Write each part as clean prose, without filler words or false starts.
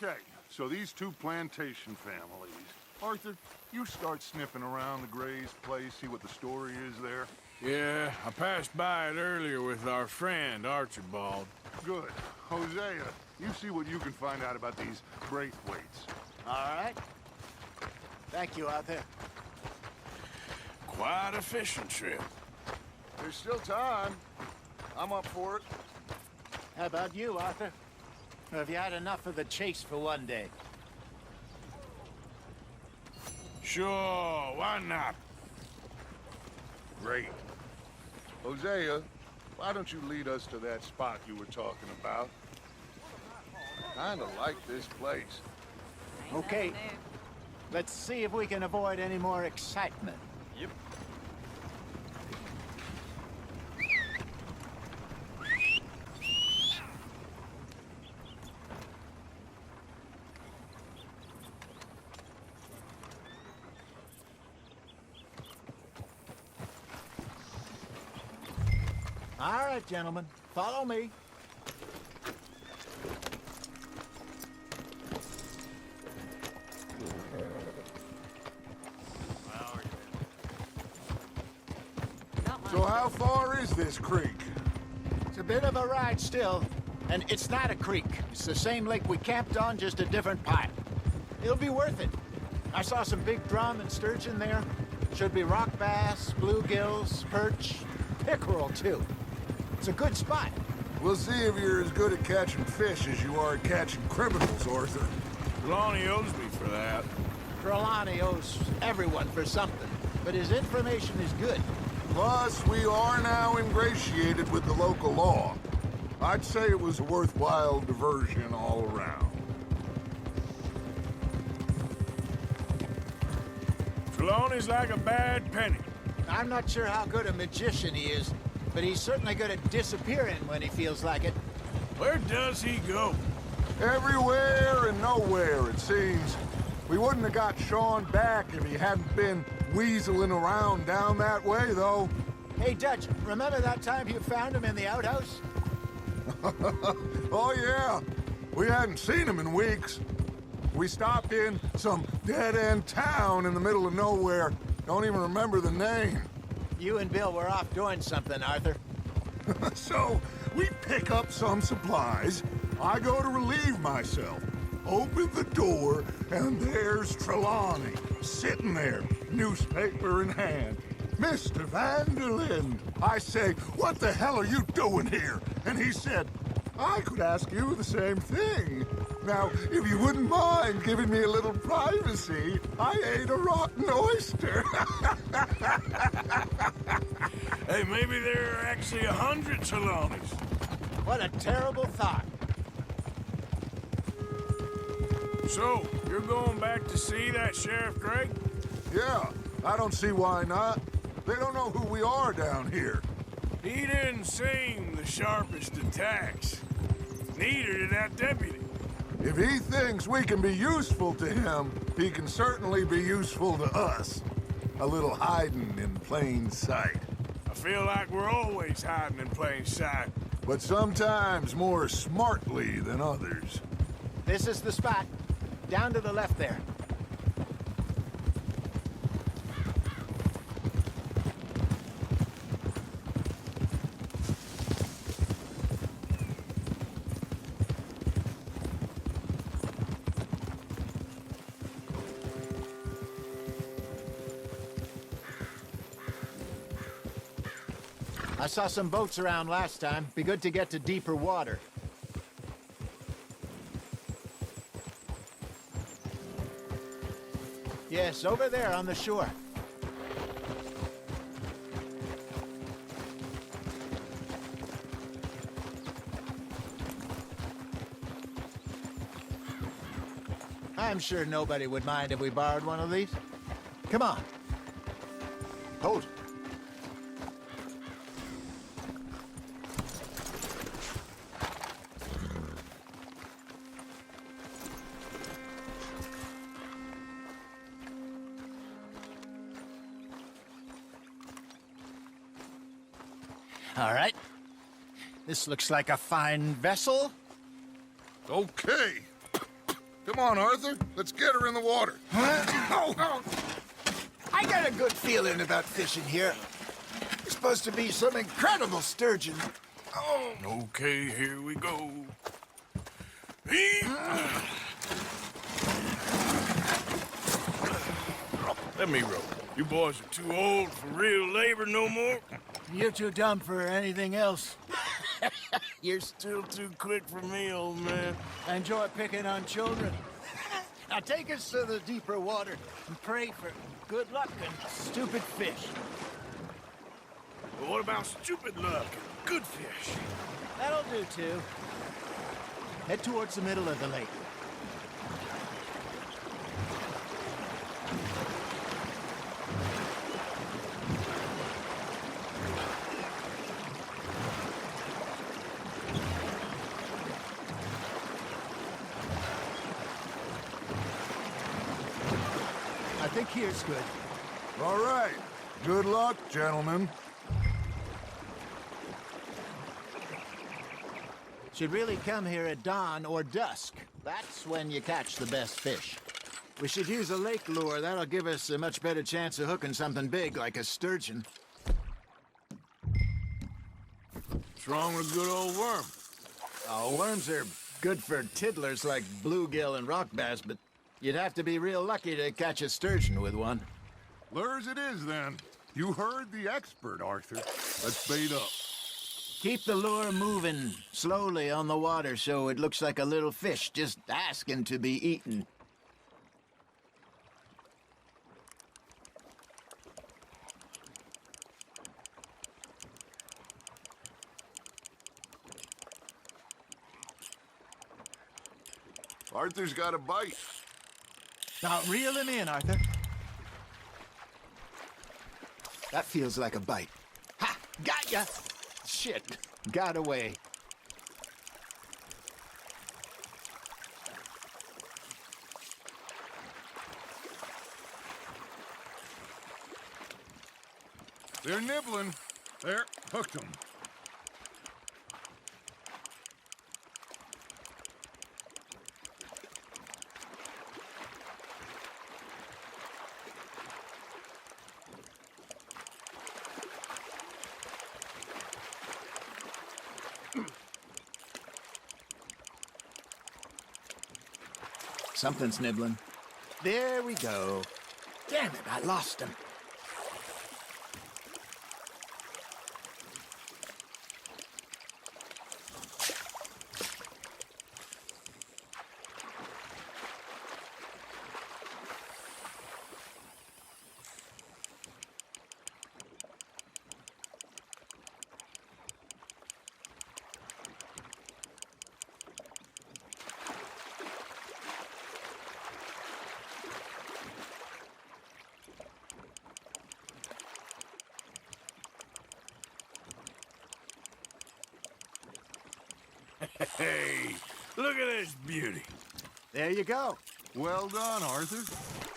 Okay, so these two plantation families. Arthur, you start sniffing around the Gray's place, see what the story is there. Yeah, I passed by it earlier with our friend, Archibald. Good. Hosea, you see what you can find out about these Braithwaites. All right. Thank you, Arthur. Quite a fishing trip. There's still time. I'm up for it. How about you, Arthur? Or have you had enough of the chase for one day? Sure, why not? Great. Hosea, why don't you lead us to that spot you were talking about? I kinda like this place. Okay. Let's see if we can avoid any more excitement. Yep. All right, gentlemen. Follow me. So how far is this creek? It's a bit of a ride still, and it's not a creek. It's the same lake we camped on, just a different pipe. It'll be worth it. I saw some big drum and sturgeon there. Should be rock bass, bluegills, perch, pickerel too. It's a good spot. We'll see if you're as good at catching fish as you are at catching criminals, Arthur. Trelawny owes me for that. Trelawny owes everyone for something, but his information is good. Plus, we are now ingratiated with the local law. I'd say it was a worthwhile diversion all around. Trelawny's like a bad penny. I'm not sure how good a magician he is, but he's certainly good at disappearing when he feels like it. Where does he go? Everywhere and nowhere, it seems. We wouldn't have got Sean back if he hadn't been weaseling around down that way, though. Hey, Dutch, remember that time you found him in the outhouse? Oh, yeah. We hadn't seen him in weeks. We stopped in some dead-end town in the middle of nowhere. Don't even remember the name. You and Bill were off doing something, Arthur. So, we pick up some supplies. I go to relieve myself. Open the door, and there's Trelawny, sitting there, newspaper in hand. Mr. Vanderlyn. I say, what the hell are you doing here? And he said, I could ask you the same thing. Now, if you wouldn't mind giving me a little privacy, I ate a rotten oyster. Hey, maybe there are actually 100 Trelawnys. What a terrible thought. So, you're going back to see that Sheriff Gray? Yeah, I don't see why not. They don't know who we are down here. He didn't seem the sharpest attacks. Neither did that deputy. If he thinks we can be useful to him, he can certainly be useful to us. A little hiding in plain sight. I feel like we're always hiding in plain sight. But sometimes more smartly than others. This is the spot. Down to the left there. I saw some boats around last time. Be good to get to deeper water. Yes, over there on the shore. I'm sure nobody would mind if we borrowed one of these. Come on. Hold it. All right. This looks like a fine vessel. Okay. Come on, Arthur. Let's get her in the water. Oh. I got a good feeling about fishing here. It's supposed to be some incredible sturgeon. Oh. Okay, here we go. Let me row. You boys are too old for real labor no more. You're too dumb for anything else. You're still too quick for me, old man. I enjoy picking on children. Now take us to the deeper water and pray for good luck and stupid fish. But what about stupid luck and good fish? That'll do, too. Head towards the middle of the lake. I think here's good. All right. Good luck, gentlemen. Should really come here at dawn or dusk. That's when you catch the best fish. We should use a lake lure. That'll give us a much better chance of hooking something big like a sturgeon. What's wrong with a good old worm? Oh, worms are good for tiddlers like bluegill and rock bass, but you'd have to be real lucky to catch a sturgeon with one. Lures it is, then. You heard the expert, Arthur. Let's bait up. Keep the lure moving slowly on the water so it looks like a little fish just asking to be eaten. Arthur's got a bite. Now reel him in, Arthur. That feels like a bite. Ha! Got ya! Shit, got away. They're nibbling. There, hooked them. Something's nibbling. There we go. Damn it, I lost him. Hey, look at this beauty. There you go. Well done, Arthur.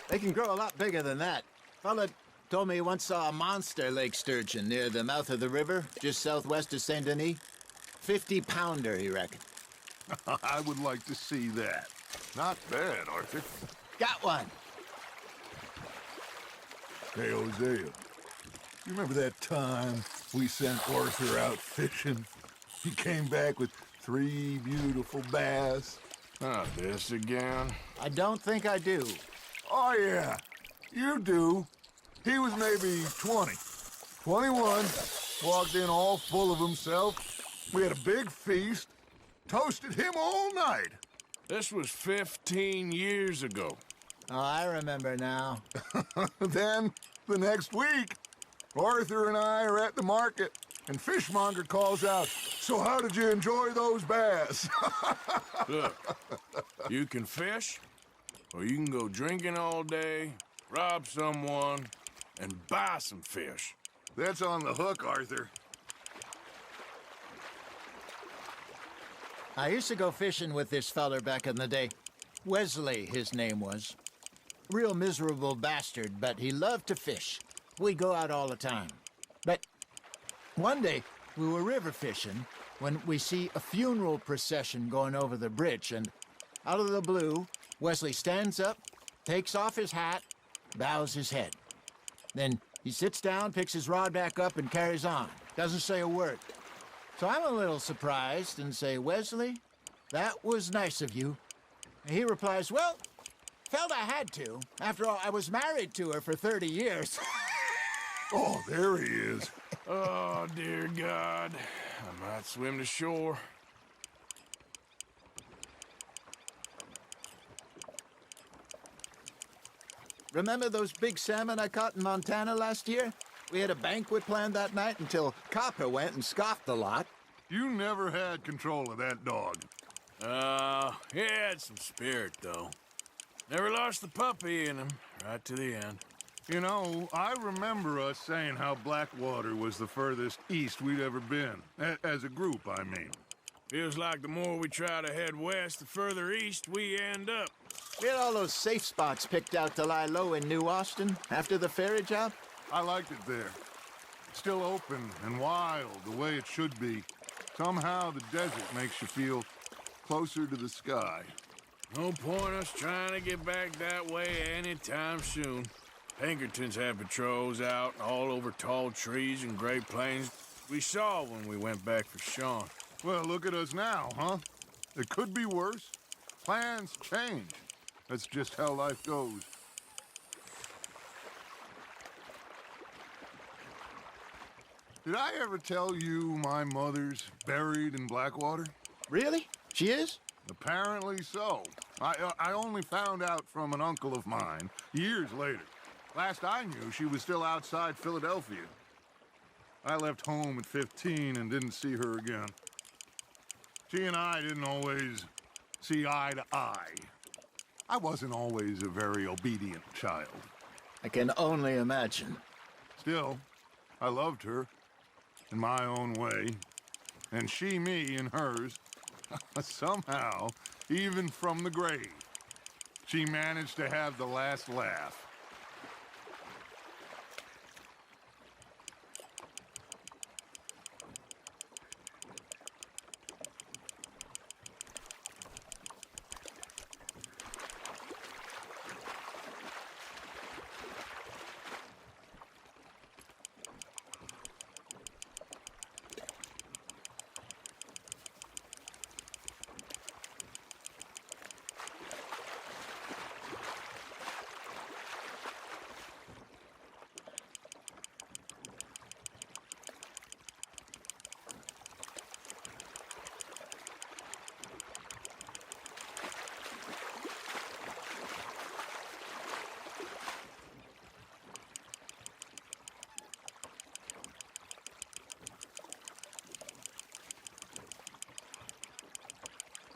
They can grow a lot bigger than that. Fella told me he once saw a monster lake sturgeon near the mouth of the river, just southwest of Saint Denis. 50-pounder, he reckoned. I would like to see that. Not bad, Arthur. Got one. Hey, Hosea. You remember that time we sent Arthur out fishing? He came back with 3 beautiful bass. Not this again. I don't think I do. Oh, yeah. You do. He was maybe 20. 21. Walked in all full of himself. We had a big feast. Toasted him all night. This was 15 years ago. Oh, I remember now. Then, the next week, Arthur and I are at the market, and Fishmonger calls out, "So how did you enjoy those bass?" Look, you can fish, or you can go drinking all day, rob someone, and buy some fish. That's on the hook, Arthur. I used to go fishing with this feller back in the day. Wesley, his name was. Real miserable bastard, but he loved to fish. We'd go out all the time. But one day, we were river fishing when we see a funeral procession going over the bridge, and out of the blue, Wesley stands up, takes off his hat, bows his head. Then he sits down, picks his rod back up, and carries on. Doesn't say a word. So I'm a little surprised and say, Wesley, that was nice of you. And he replies, well, felt I had to. After all, I was married to her for 30 years. Oh, there he is. Oh, dear God. I might swim to shore. Remember those big salmon I caught in Montana last year? We had a banquet planned that night until Copper went and scoffed a lot. You never had control of that dog. He had some spirit, though. Never lost the puppy in him, right to the end. You know, I remember us saying how Blackwater was the furthest east we'd ever been. As a group, I mean. Feels like the more we try to head west, the further east we end up. We had all those safe spots picked out to lie low in New Austin after the ferry job. I liked it there. Still open and wild, the way it should be. Somehow the desert makes you feel closer to the sky. No point us trying to get back that way anytime soon. Pinkertons had patrols out all over tall trees and Great Plains. We saw when we went back for Sean. Well, look at us now, huh? It could be worse. Plans change. That's just how life goes. Did I ever tell you my mother's buried in Blackwater? Really? She is? Apparently so. I only found out from an uncle of mine years later. Last I knew, she was still outside Philadelphia. I left home at 15 and didn't see her again. She and I didn't always see eye to eye. I wasn't always a very obedient child. I can only imagine. Still, I loved her in my own way, and she me in hers. Somehow, even from the grave, she managed to have the last laugh.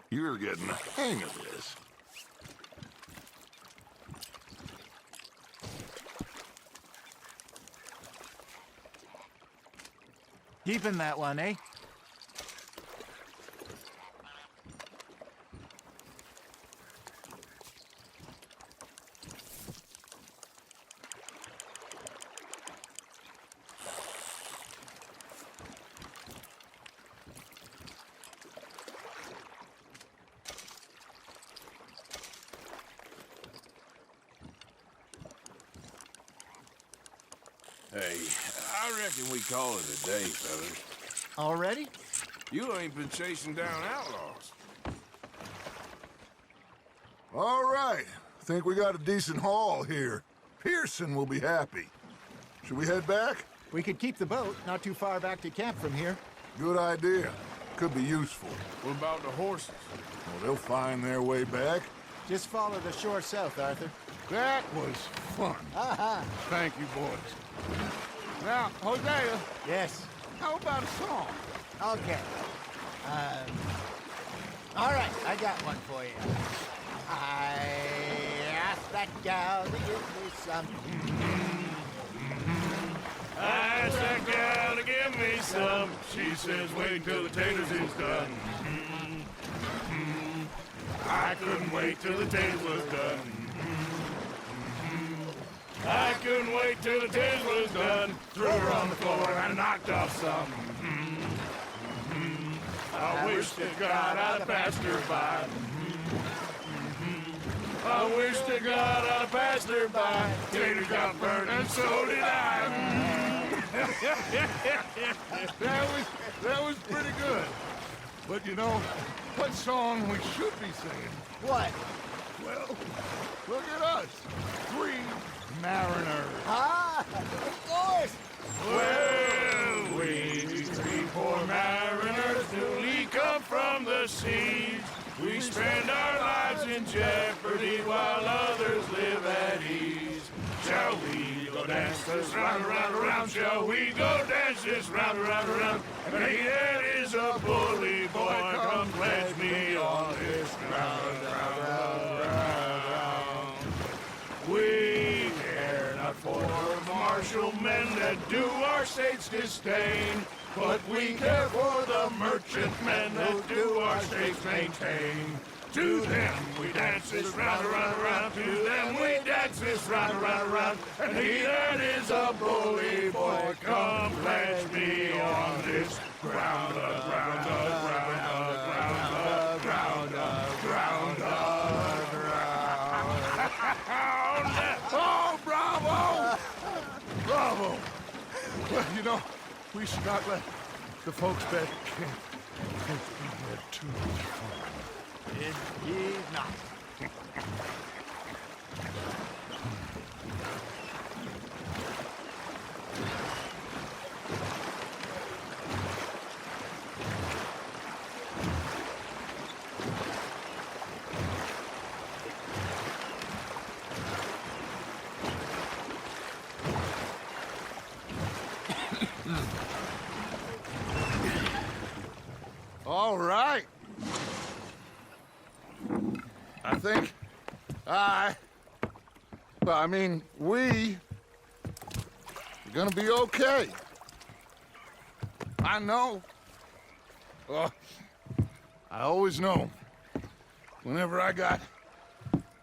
You're getting the hang of this. Keeping that one, eh? Hey, I reckon we call it a day, fellas. Already? You ain't been chasing down outlaws. All right. Think we got a decent haul here. Pearson will be happy. Should we head back? We could keep the boat not too far back to camp from here. Good idea. Could be useful. What about the horses? Well, they'll find their way back. Just follow the shore south, Arthur. That was fun. Aha! Thank you, boys. Now, Hosea, Yes. how about a song? Okay. All right, I got one for you. I asked that gal to give me some. I asked that gal to give me some. She says, wait till the taters is done. I couldn't wait till the taters was done. I couldn't wait till the taters was done. Threw her on the floor and knocked off some. I wish to God I'd passed her by. I wish to God I'd passed her by. Tater got burnt and so did I. That was pretty good. But you know, what song we should be singing? What? Well, look at us. 3 mariners. Ah, of course. Well, we 3 poor mariners newly come from the seas. We spend our lives in jeopardy while others live at ease. Shall we go dance this round, around, around? Shall we go dance this round, around, around? And he that is a bully boy, come pledge me on this ground, round. We care not for martial men that do our state's disdain, but we care for the merchant men that do our states maintain. To them we dance this round, around, around. To them we dance this round, around, around. And he that is a bully boy, come pledge me on this ground, ground, ground, ground, ground, ground, ground. Oh, bravo! Bravo! Well, you know, we should not let the folks back at camp think we had too much fun. Indeed not. All right. I think we are gonna be okay. I know. I always know. Whenever I got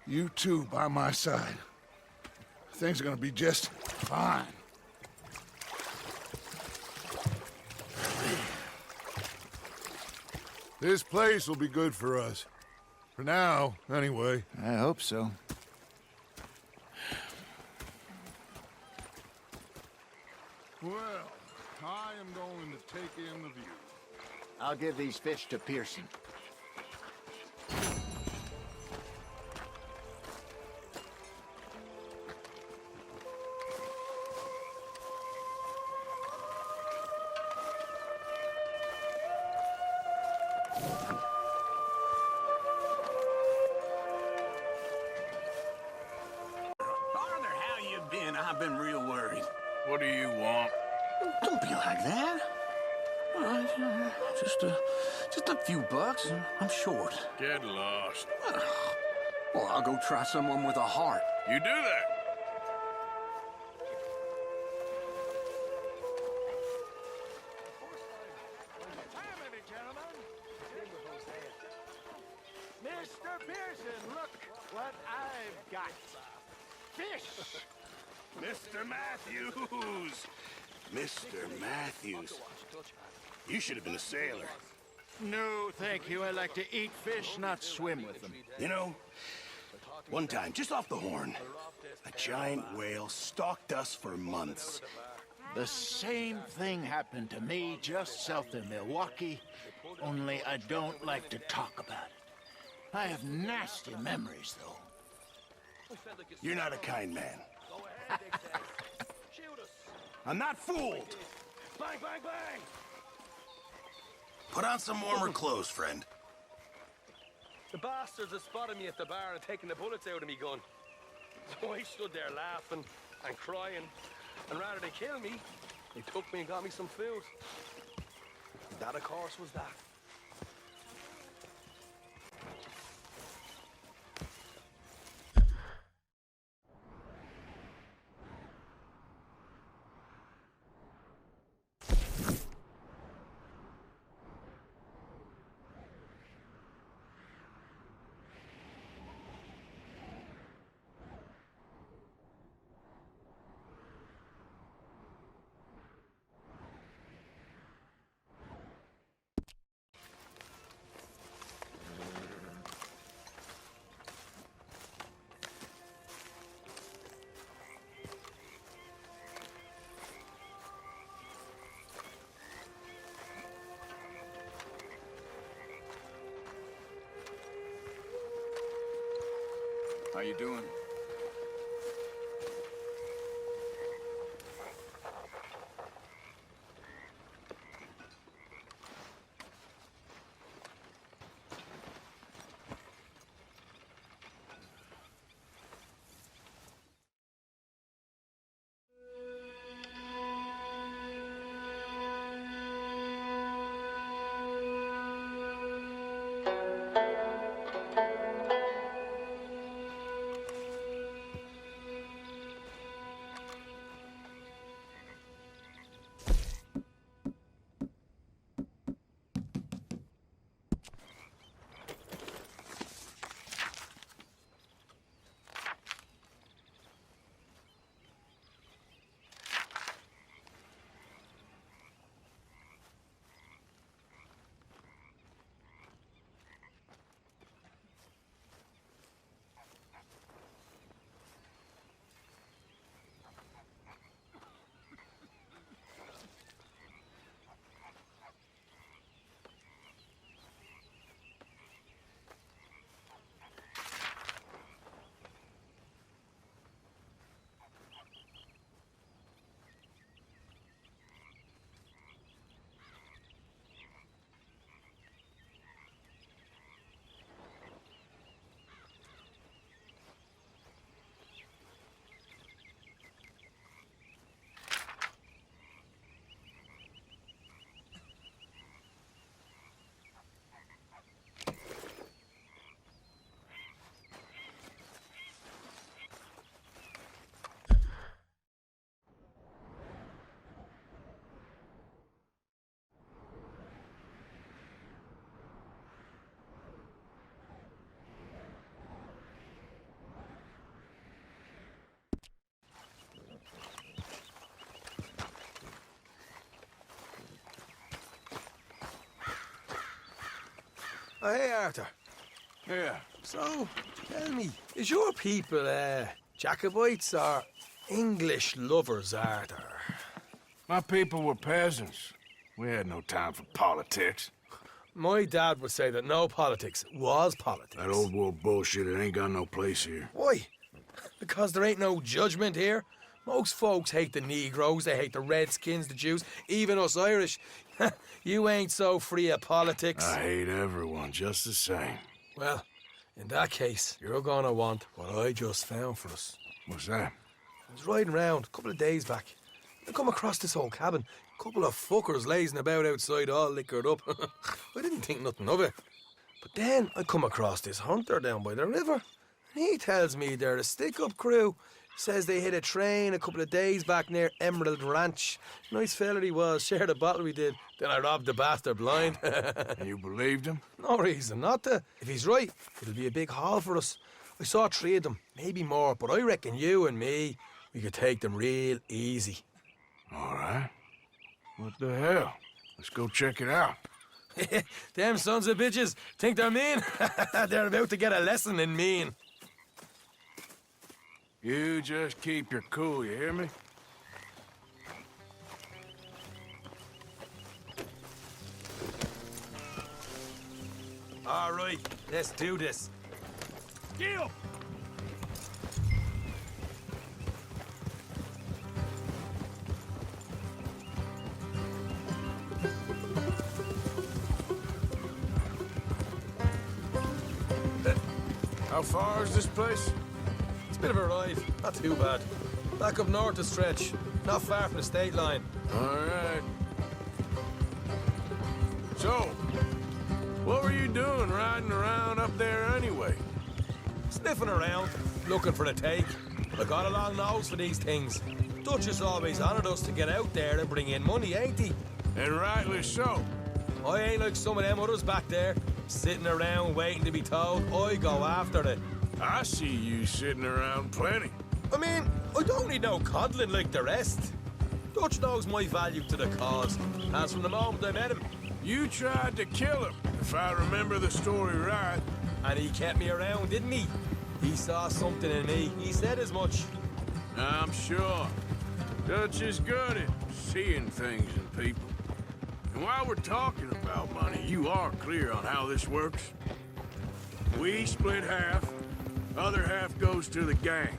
you two by my side, things are gonna be just fine. This place will be good for us. For now, anyway. I hope so. Well, I am going to take in the view. I'll give these fish to Pearson. Arthur, how you been? I've been real worried. What do you want? Don't be like that. All right, just a few bucks, and I'm short. Get lost. Well, I'll go try someone with a heart. You do that. Mr. Pearson, look what I've got. Fish! Mr. Matthews! Mr. Matthews. You should have been a sailor. No, thank you. I like to eat fish, not swim with them. You know, one time, just off the Horn, a giant whale stalked us for months. The same thing happened to me just south of Milwaukee, only I don't like to talk about it. I have nasty memories, though. You're not a kind man. I'm not fooled. Bang, bang, bang! Put on some warmer clothes, friend. The bastards had spotted me at the bar and taken the bullets out of me gun. So I stood there laughing and crying, and rather than kill me, they took me and got me some food. That, of course, was that. you doing? Oh, hey, Arthur. Yeah. So, tell me, is your people, Jacobites or English lovers, Arthur? My people were peasants. We had no time for politics. My dad would say that no politics was politics. That old world bullshit, it ain't got no place here. Why? Because there ain't no judgment here. Most folks hate the Negroes, they hate the Redskins, the Jews, even us Irish. You ain't so free of politics. I hate everyone just the same. Well, in that case, you're gonna want what I just found for us. What's that? I was riding around a couple of days back. I come across this old cabin. A couple of fuckers lazing about outside all liquored up. I didn't think nothing of it. But then I come across this hunter down by the river. And he tells me they're a stick-up crew. Says they hit a train a couple of days back near Emerald Ranch. Nice fella he was, shared a bottle we did. Then I robbed the bastard blind. You believed him? No reason not to. If he's right, it'll be a big haul for us. I saw 3 of them, maybe more, but I reckon you and me, we could take them real easy. All right. What the hell? Let's go check it out. Them sons of bitches think they're mean. They're about to get a lesson in mean. You just keep your cool, you hear me? All right, let's do this. Gil! How far is this place? It's a bit of a ride, not too bad. Back up north to stretch, not far from the state line. All right. So, what were you doing riding around up there anyway? Sniffing around, looking for a take. I got a long nose for these things. Duchess always honoured us to get out there and bring in money, ain't he? And rightly so. I ain't like some of them others back there, sitting around waiting to be told. I go after it. I see you sitting around plenty. I mean, I don't need no coddling like the rest. Dutch knows my value to the cause, as from the moment I met him. You tried to kill him, if I remember the story right. And he kept me around, didn't he? He saw something in me. He said as much. I'm sure. Dutch is good at seeing things in people. And while we're talking about money, you are clear on how this works? We split half, Other half goes to the gang.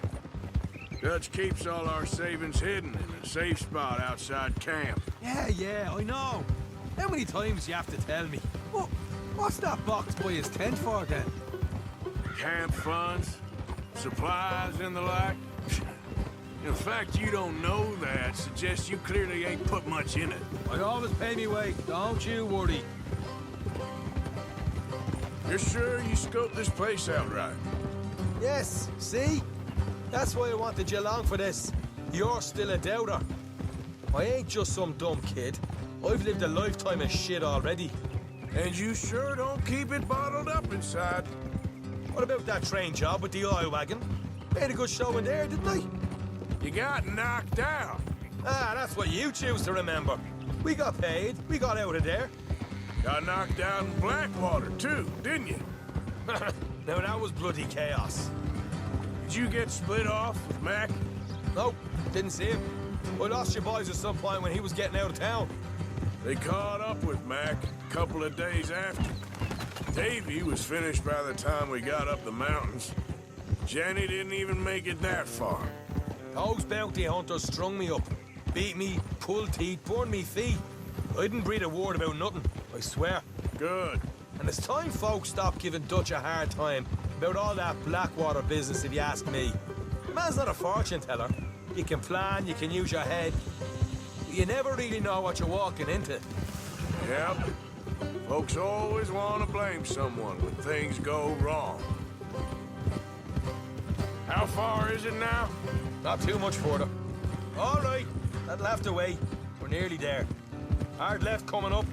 Dutch keeps all our savings hidden in a safe spot outside camp. Yeah, I know. How many times you have to tell me? What's that box by his tent for, then? Camp funds, supplies, and the like. The fact you don't know that suggests you clearly ain't put much in it. I always pay me weight, don't you worry. You're sure you scoped this place out right? Yes, see? That's why I wanted you along for this. You're still a doubter. I ain't just some dumb kid. I've lived a lifetime of shit already. And you sure don't keep it bottled up inside. What about that train job with the oil wagon? Made a good show in there, didn't I? You got knocked out. Ah, that's what you choose to remember. We got paid. We got out of there. Got knocked out in Blackwater, too, didn't you? Now that was bloody chaos. Did you get split off with Mac? Nope, didn't see him. I lost your boys at some point when he was getting out of town. They caught up with Mac a couple of days after. Davy was finished by the time we got up the mountains. Jenny didn't even make it that far. Those bounty hunters strung me up. Beat me, pulled teeth, burned me feet. I didn't breathe a word about nothing, I swear. Good. And it's time folks stopped giving Dutch a hard time about all that Blackwater business, if you ask me. The man's not a fortune teller. You can plan, you can use your head. But you never really know what you're walking into. Yep. Folks always want to blame someone when things go wrong. How far is it now? Not too much further. All right, that'll have to wait. We're nearly there. Hard left coming up.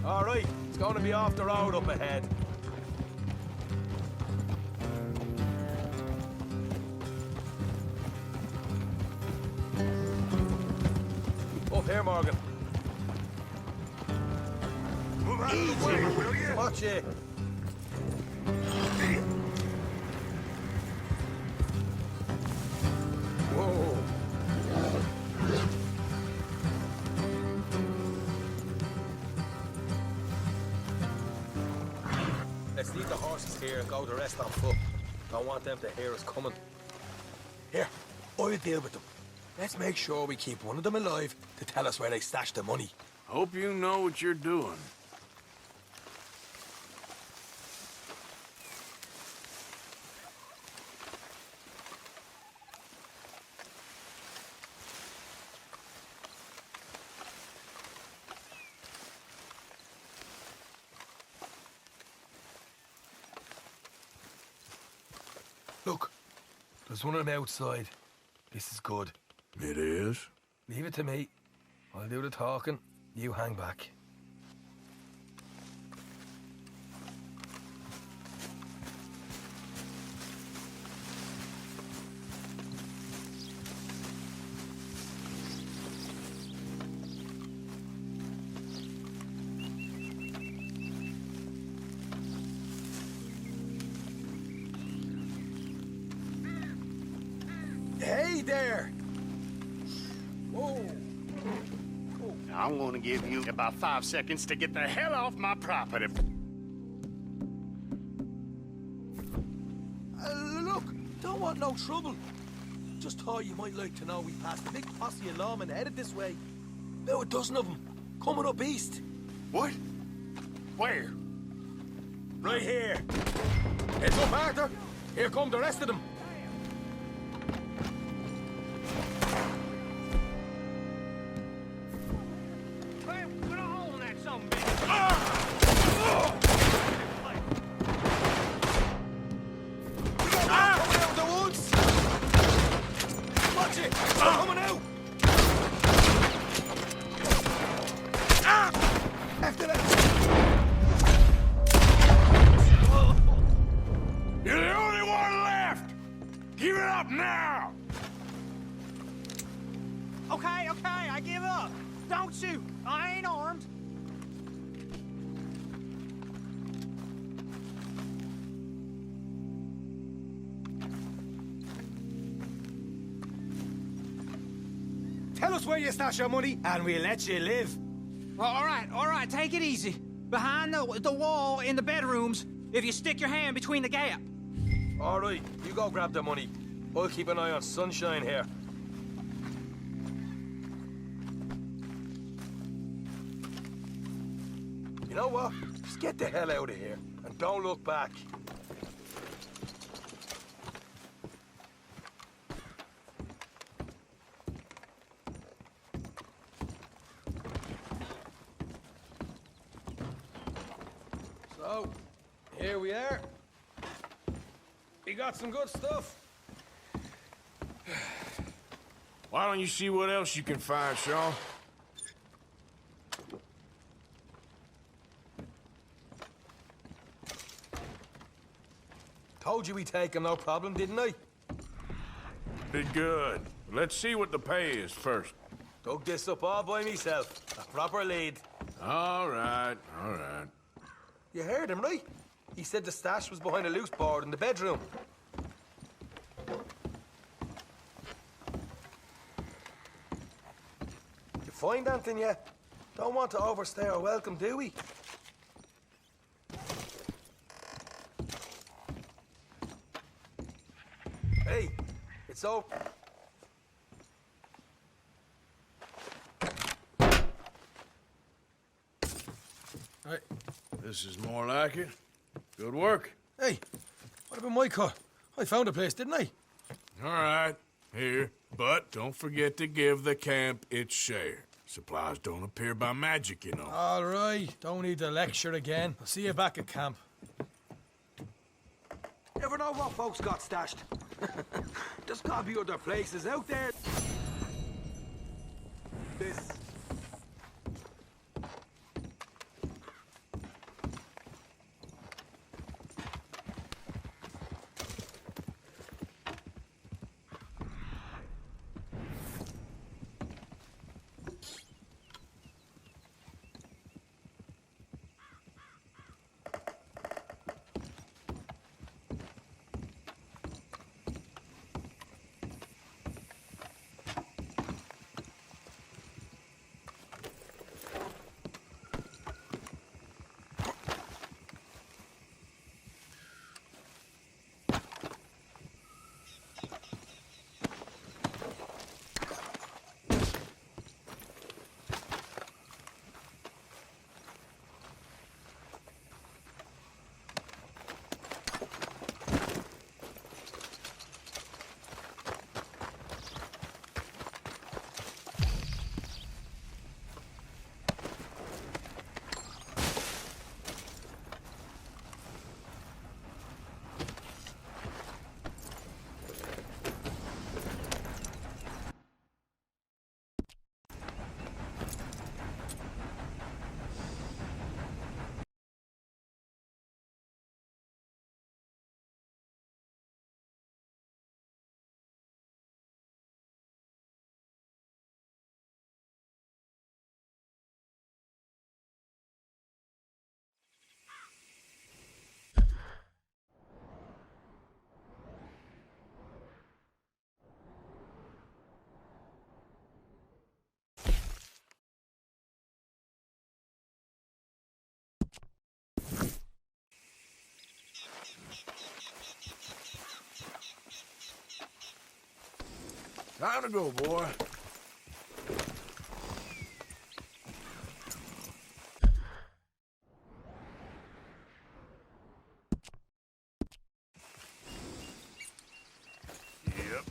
All right, it's going to be off the road up ahead. Up here, Morgan. Move out of the way, will you? Watch it. Whoa. Let's leave the horses here and go the rest on foot. Don't want them to hear us coming. Here, I'll deal with them. Let's make sure we keep one of them alive to tell us where they stashed the money. Hope you know what you're doing. Look, there's one of them outside. This is good. It is? Leave it to me. I'll do the talking. You hang back. Hey there! Whoa! I'm gonna give you about 5 seconds to get the hell off my property. Look, don't want no trouble. Just thought you might like to know we passed a big posse of lawmen headed this way. About a dozen of them, coming up east. What? Where? Right here. Heads up, Arthur. Here come the rest of them. You're the only one left! Give it up now! Okay, I give up. Don't shoot. I ain't armed. Tell us where you stash your money, and we'll let you live. Well, all right, take it easy. Behind the wall in the bedrooms, if you stick your hand between the gap. All right, you go grab the money. I'll keep an eye on Sunshine here. You know what? Just get the hell out of here and don't look back. So, here we are. We got some good stuff. Why don't you see what else you can find, Sean? Told you we'd take him, no problem, didn't I? Did good. Let's see what the pay is first. Dug this up all by myself. A proper lead. All right, all right. You heard him, right? He said the stash was behind a loose board in the bedroom. You find anything yet? Don't want to overstay our welcome, do we? Hey, it's open. Hey, this is more like it. Good work. Hey, what about my car? I found a place, didn't I? All right, here. But don't forget to give the camp its share. Supplies don't appear by magic, you know. All right, don't need the lecture again. I'll see you back at camp. Never know what folks got stashed. There's gotta be other places out there. This. Time to go, boy. Yep.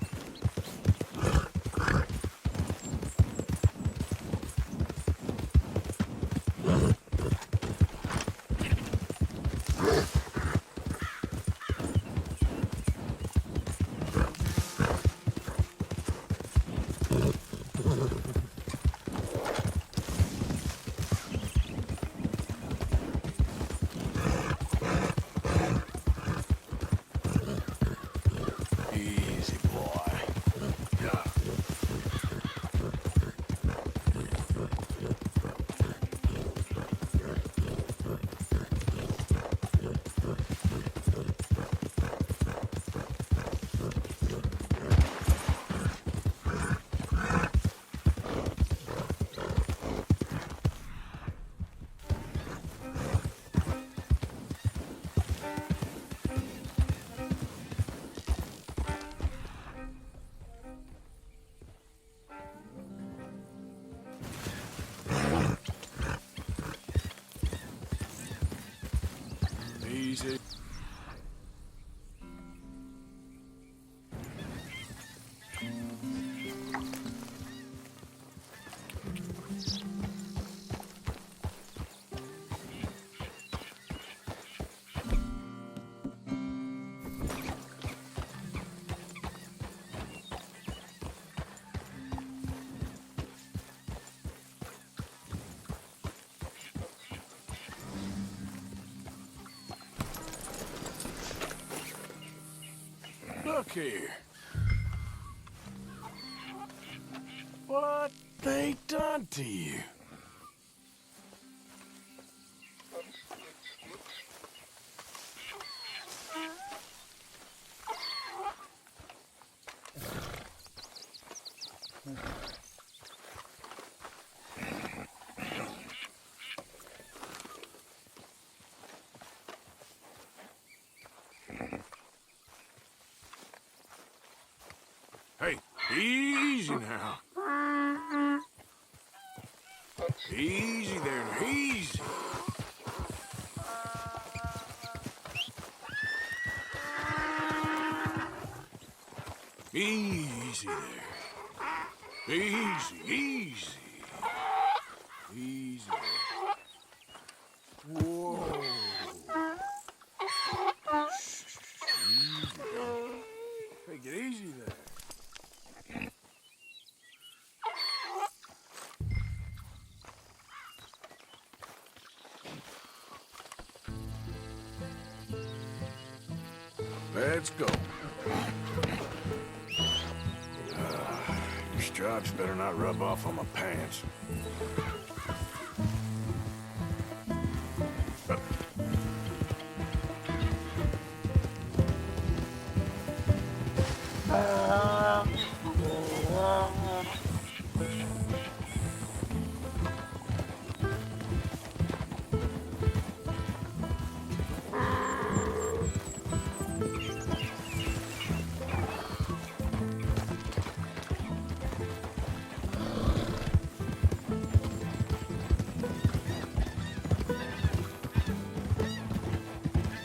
Easy. Look here. What they done to you? Hey, easy now. Easy there, easy. Easy there. Easy, easy. Easy there. Whoa. Easy there. Take it easy there. Let's go. Your stripes better not rub off on my pants.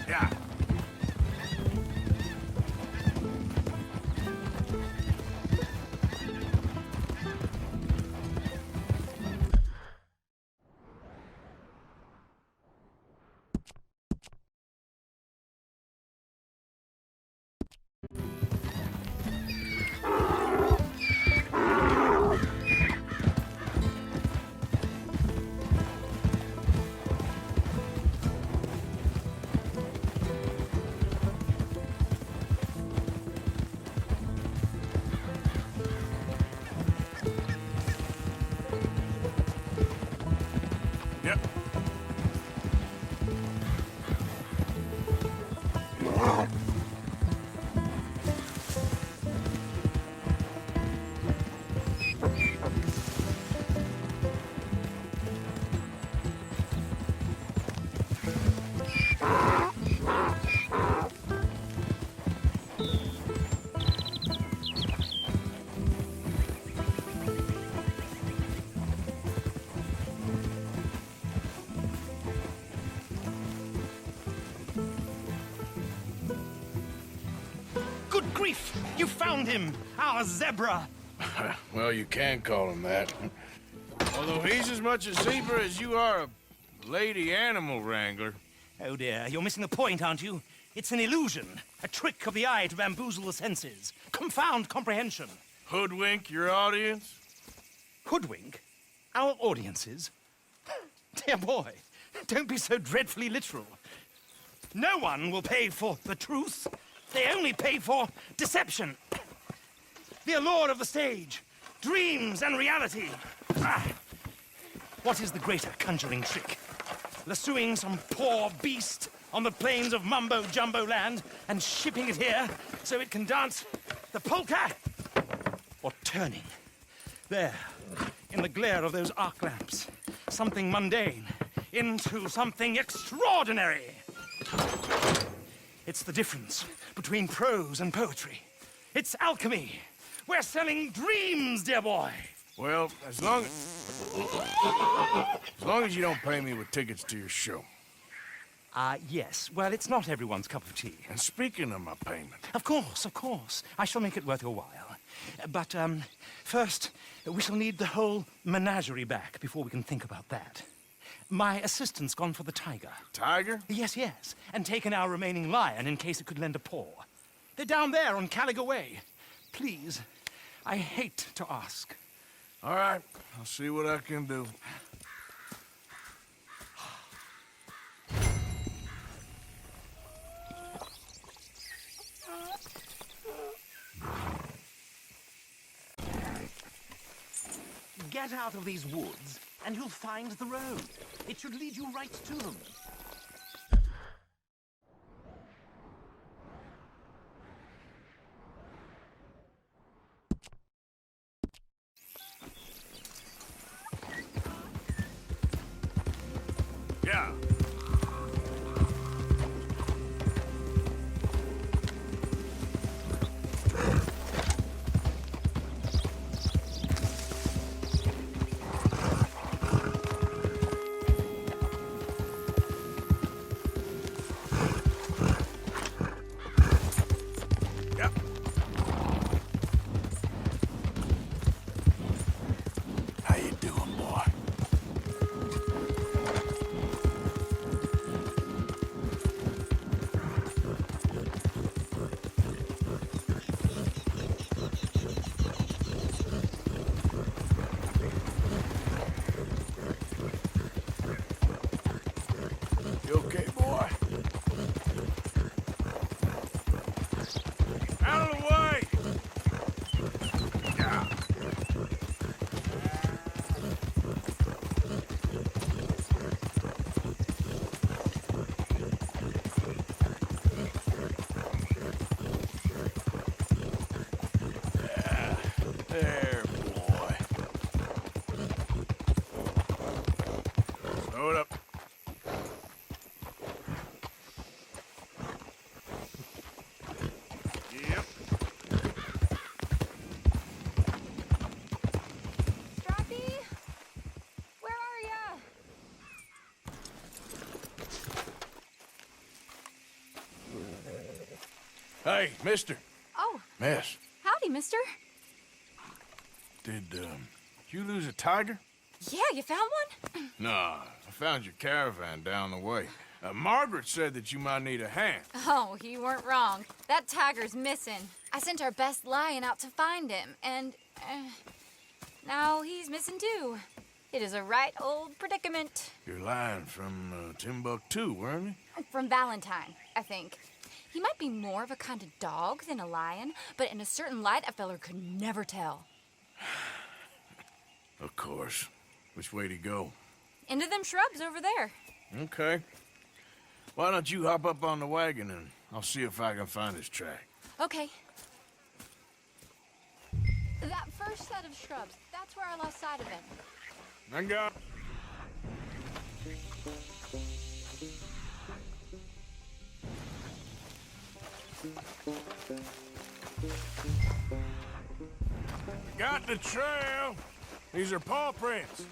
Yeah. Yep. Good grief! You found him! Our zebra! Well, you can call him that. Although he's as much a zebra as you are a lady animal wrangler. Oh dear, you're missing the point, aren't you? It's an illusion. A trick of the eye to bamboozle the senses. Confound comprehension. Hoodwink your audience? Hoodwink? Our audiences? Dear boy, don't be so dreadfully literal. No one will pay for the truth. They only pay for deception. The allure of the stage, dreams and reality. What is the greater conjuring trick? Lassoing some poor beast on the plains of mumbo-jumbo land and shipping it here so it can dance the polka? Or turning, there, in the glare of those arc lamps, something mundane into something extraordinary? It's the difference between prose and poetry. It's alchemy. We're selling dreams, dear boy. Well, as long as you don't pay me with tickets to your show. Yes. Well, it's not everyone's cup of tea. And speaking of my payment, Of course, of course. I shall make it worth your while. But, first, we shall need the whole menagerie back before we can think about that. My assistant's gone for the tiger. tiger? Yes, yes. And taken our remaining lion in case it could lend a paw. They're down there on Caliga Way. Please, I hate to ask. All right, I'll see what I can do. Get out of these woods, and you'll find the road. It should lead you right to them. Yeah. Yep. How you doing, boy? You okay, boy? Out of the way! Yeah. There, boy. Slow it up. Yep. Strappy? Where are ya? Hey, mister. Oh, Miss, howdy, mister. did you lose a tiger? Yeah, you found one? Nah, I found your caravan down the way. Margaret said that you might need a hand. Oh, you weren't wrong. That tiger's missing. I sent our best lion out to find him, and now he's missing too. It is a right old predicament. You're lying from Timbuktu, weren't you? From Valentine, I think. He might be more of a kind of dog than a lion, but in a certain light, a feller could never tell. Of course. Which way to go? Into them shrubs over there. Okay. Why don't you hop up on the wagon and I'll see if I can find his track. Okay. That first set of shrubs, that's where I lost sight of him. I got. Got the trail. These are paw prints.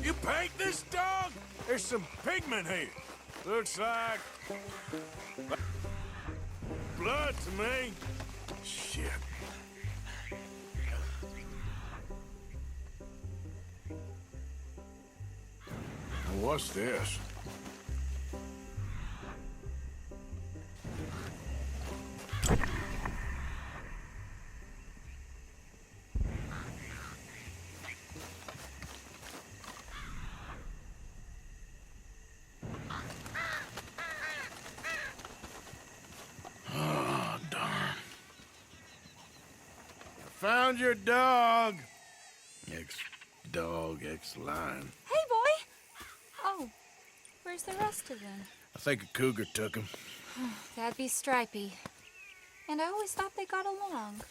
You paint this dog? There's some pigment here. Looks like blood to me. Shit. What's this? Oh, darn. Found your dog. Ex-dog, ex-lion. Hey, boy! Oh, where's the rest of them? I think a cougar took him. That'd be Stripey. And I always thought they got along.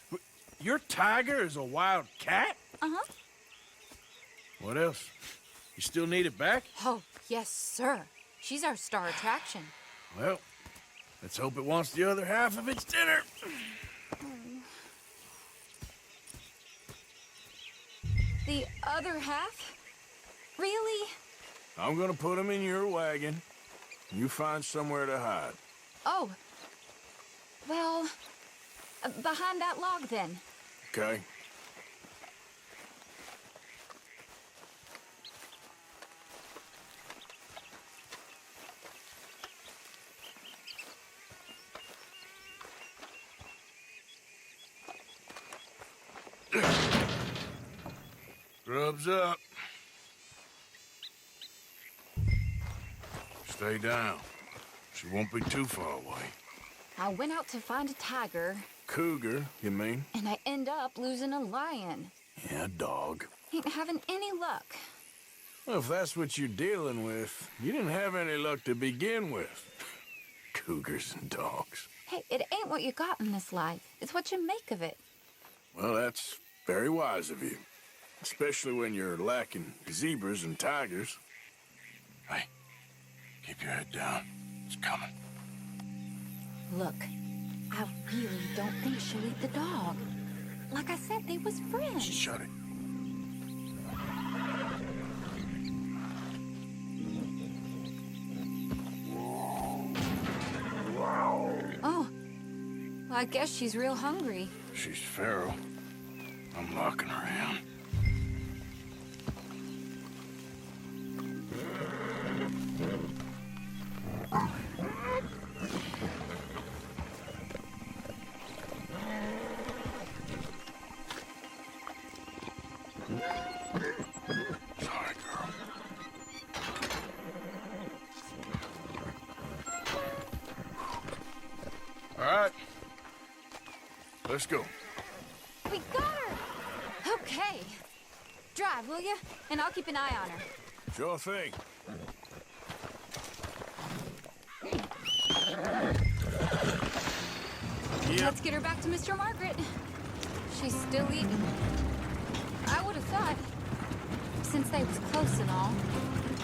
Your tiger is a wild cat? Uh-huh. What else? You still need it back? Oh, yes, sir. She's our star attraction. Well, let's hope it wants the other half of its dinner. The other half? Really? I'm gonna put him in your wagon. You find somewhere to hide. Oh. Well, behind that log, then. Okay? Grub's up. Stay down. She won't be too far away. I went out to find a tiger. Cougar, you mean? And I end up losing a lion. Yeah, dog. Ain't having any luck. Well, if that's what you're dealing with, you didn't have any luck to begin with. Cougars and dogs. Hey, it ain't what you got in this life. It's what you make of it. Well, that's very wise of you. Especially when you're lacking zebras and tigers. Hey, keep your head down. It's coming. Look, I really don't think she'll eat the dog. Like I said, they was friends. Shut it. Oh, well, I guess she's real hungry. She's feral. I'm locking her in. Sorry, girl. All right. Let's go. We got her! Okay. Drive, will you? And I'll keep an eye on her. Sure thing. Yep. Let's get her back to Mr. Margaret. She's still eating. I would have thought, since they was close and all.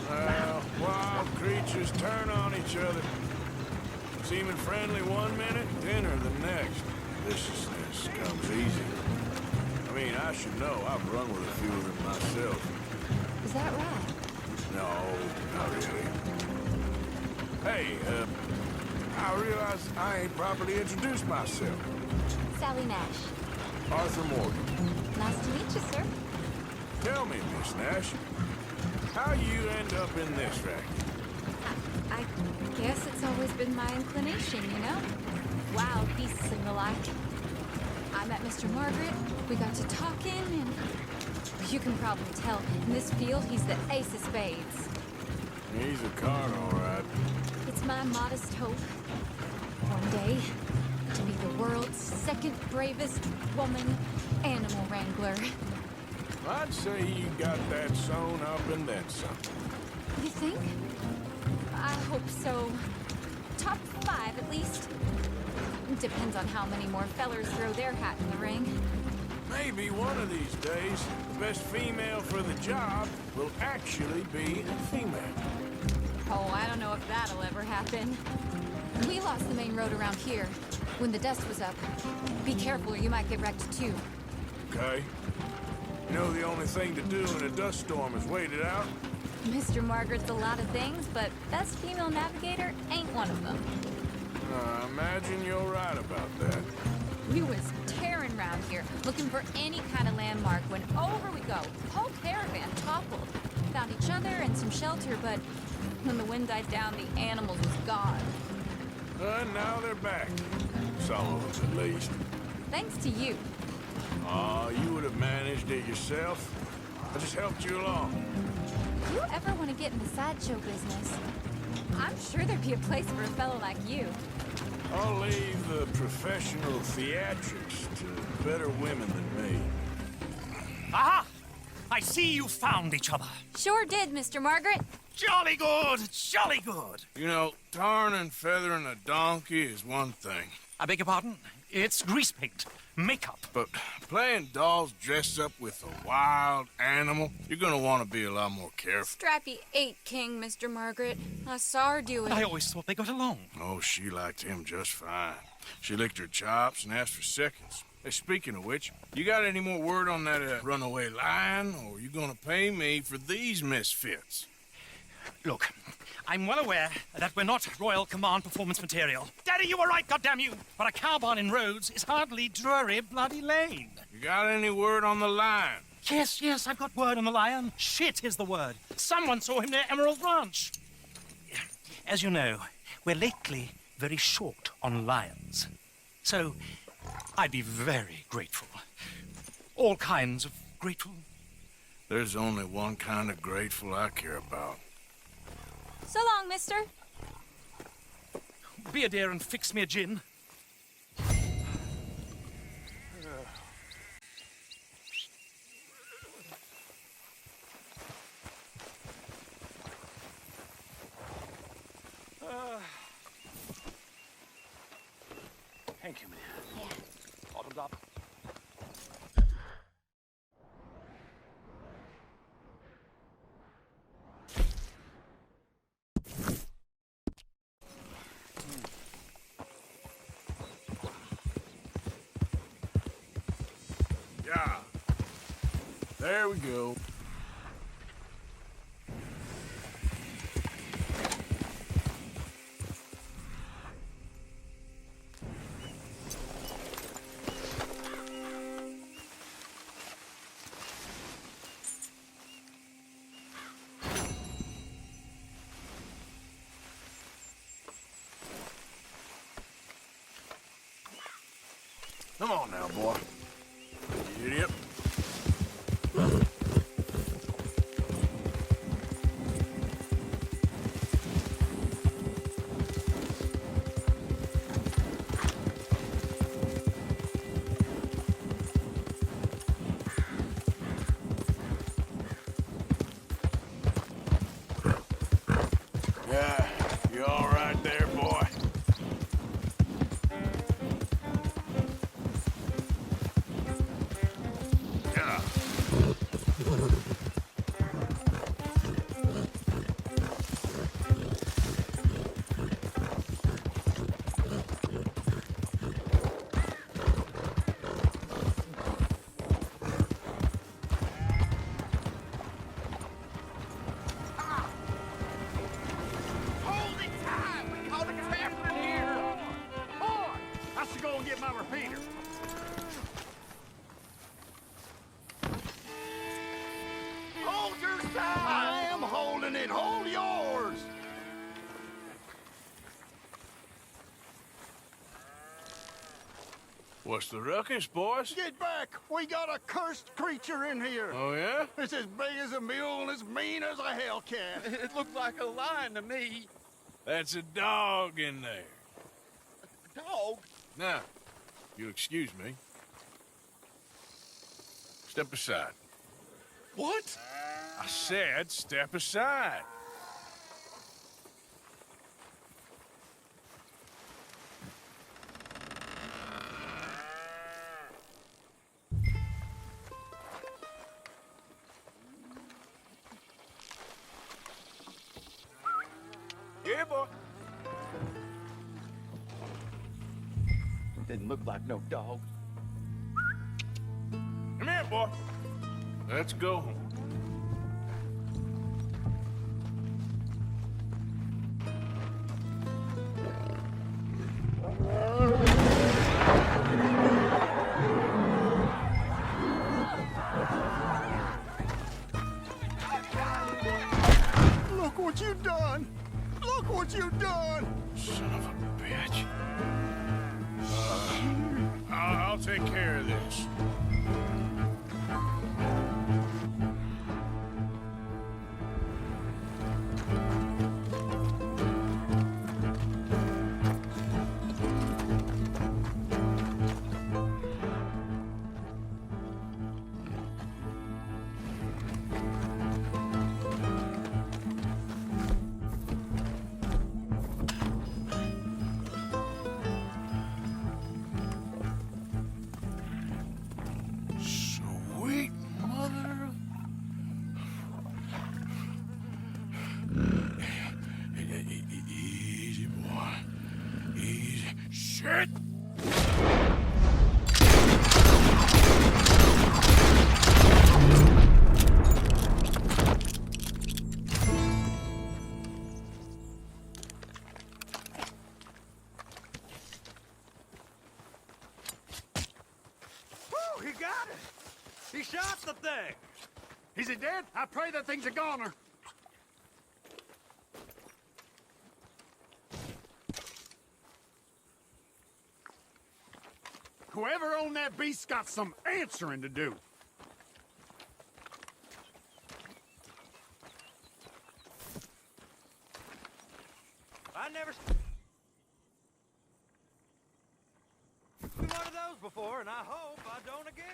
Well, wild creatures turn on each other. Seeming friendly one minute, dinner the next. Viciousness comes easy. I mean, I should know. I've run with a few of them myself. Is that right? No, not really. Hey, I realize I ain't properly introduced myself. Sally Nash. Arthur Morgan. Nice to meet you, sir. Tell me, Miss Nash, how you end up in this racket? I guess it's always been my inclination, you know? Wild beasts and the like. I met Mr. Margaret, we got to talking, and you can probably tell, in this field, he's the ace of spades. He's a card, all right. It's my modest hope, one day, to be the world's second bravest woman animal wrangler. I'd say you got that sewn up and then some. You think? I hope so. Top 5, at least. Depends on how many more fellers throw their hat in the ring. Maybe one of these days, the best female for the job will actually be a female. Oh, I don't know if that'll ever happen. We lost the main road around here when the dust was up. Be careful or you might get wrecked too. Okay. You know the only thing to do in a dust storm is wait it out? Mr. Margaret's a lot of things, but best female navigator ain't one of them. I imagine you're right about that. We was tearing around here, looking for any kind of landmark when over we go. Whole caravan toppled. Found each other and some shelter, but when the wind died down, the animals was gone. And now they're back. Some of them, at least. Thanks to you. Aw, you would have managed it yourself. I just helped you along. If you ever want to get in the sideshow business, I'm sure there'd be a place for a fellow like you. I'll leave the professional theatrics to better women than me. Aha! I see you found each other. Sure did, Mr. Margaret. Jolly good, jolly good. You know, tarring and feathering a donkey is one thing. I beg your pardon? It's grease paint, makeup. But playing dolls dressed up with a wild animal, you're gonna want to be a lot more careful. Strappy ain't king, Mr. Margaret. I saw her do it. I always thought they got along. Oh, she liked him just fine. She licked her chops and asked for seconds. Hey, speaking of which, you got any more word on that runaway lion, or you gonna pay me for these misfits? Look, I'm well aware that we're not Royal Command performance material. Daddy, you were right, goddamn you! But a cow barn in Rhodes is hardly Drury Bloody Lane. You got any word on the lion? Yes, I've got word on the lion. Shit is the word. Someone saw him near Emerald Ranch. As you know, we're lately very short on lions. So, I'd be very grateful. All kinds of grateful. There's only one kind of grateful I care about. So long, mister. Be a dear and fix me a gin. Thank you, man. Yeah. Bottoms up. Yeah. There we go. Come on now, boy. You idiot. Yeah, you all right there, boy? Yeah. Hold it tight! We caught a trapper in here! Boy, I should go and get my repeater. Hold your side! I am holding it. Hold yours! What's the ruckus, boys? Get back! We got a cursed creature in here. Oh, yeah? It's as big as a mule and as mean as a hellcat. It looked like a lion to me. That's a dog in there. Dog? Now, you'll excuse me. Step aside. What? I said step aside. Yeah, boy. Didn't look like no dog. Come here, boy. Let's go home. Look what you done! Look what you done! Son of a bitch. I'll take care of this. shot the thing? Is it dead? I pray that thing's a goner. Whoever owned that beast's got some answering to do. I never seen one of those before, and I hope I don't again.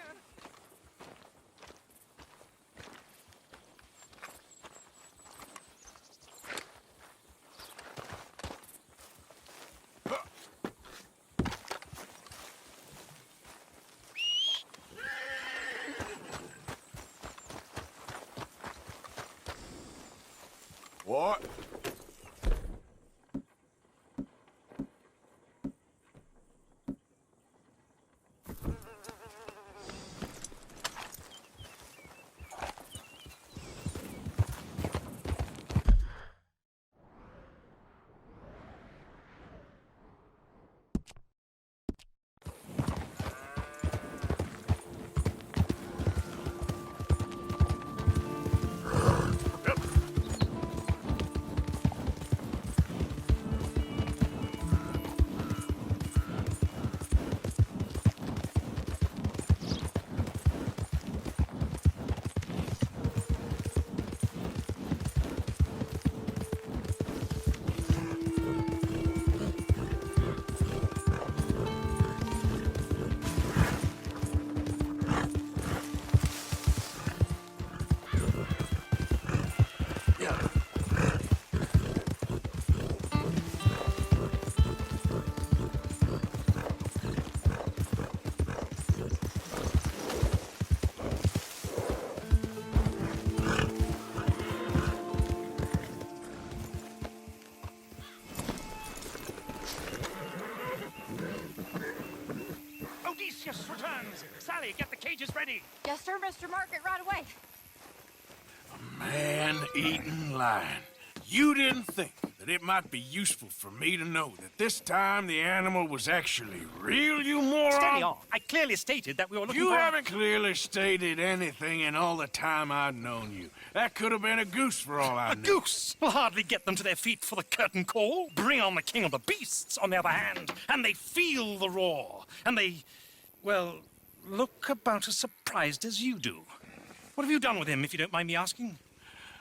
What? Odysseus returns. Sally, get the cages ready. Yes, sir, Mr. Margaret, right away. Man-eating lion. You didn't think that it might be useful for me to know that this time the animal was actually real, you moron? Steady on. I clearly stated that we were looking You for... haven't clearly stated anything in all the time I've known you. That could have been a goose for all I A knew. goose will hardly get them to their feet for the curtain call. Bring on the king of the beasts, on the other hand, and they feel the roar. And they, well, look about as surprised as you do. What have you done with him, if you don't mind me asking?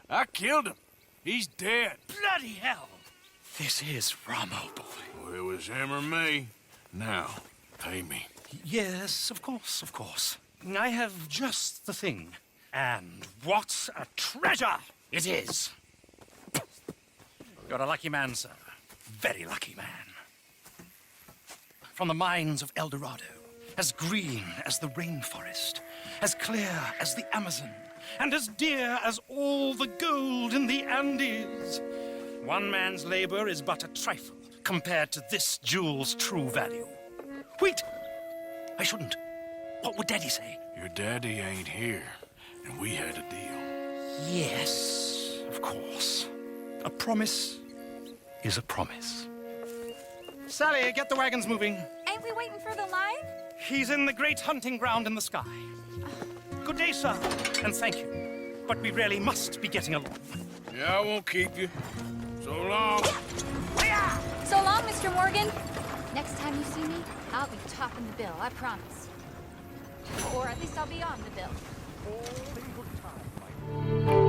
I killed him. He's dead. Bloody hell! This is rum, old boy. Well, it was him or me. Now, pay me. Yes, of course, of course. I have just the thing. And what a treasure it is! You're a lucky man, sir. Very lucky man. From the mines of El Dorado, as green as the rainforest, as clear as the Amazon, and as dear as all the gold in the Andes. One man's labor is but a trifle compared to this jewel's true value. Wait! I shouldn't. What would Daddy say? Your daddy ain't here, and we had a deal. Yes, of course. A promise is a promise. Sally, get the wagons moving. Ain't we waiting for the lion? He's in the great hunting ground in the sky. Good day, sir, and thank you. But we really must be getting along. Yeah, I won't keep you. So long. So long, Mr. Morgan. Next time you see me, I'll be topping the bill, I promise. Or at least I'll be on the bill. All in good time, my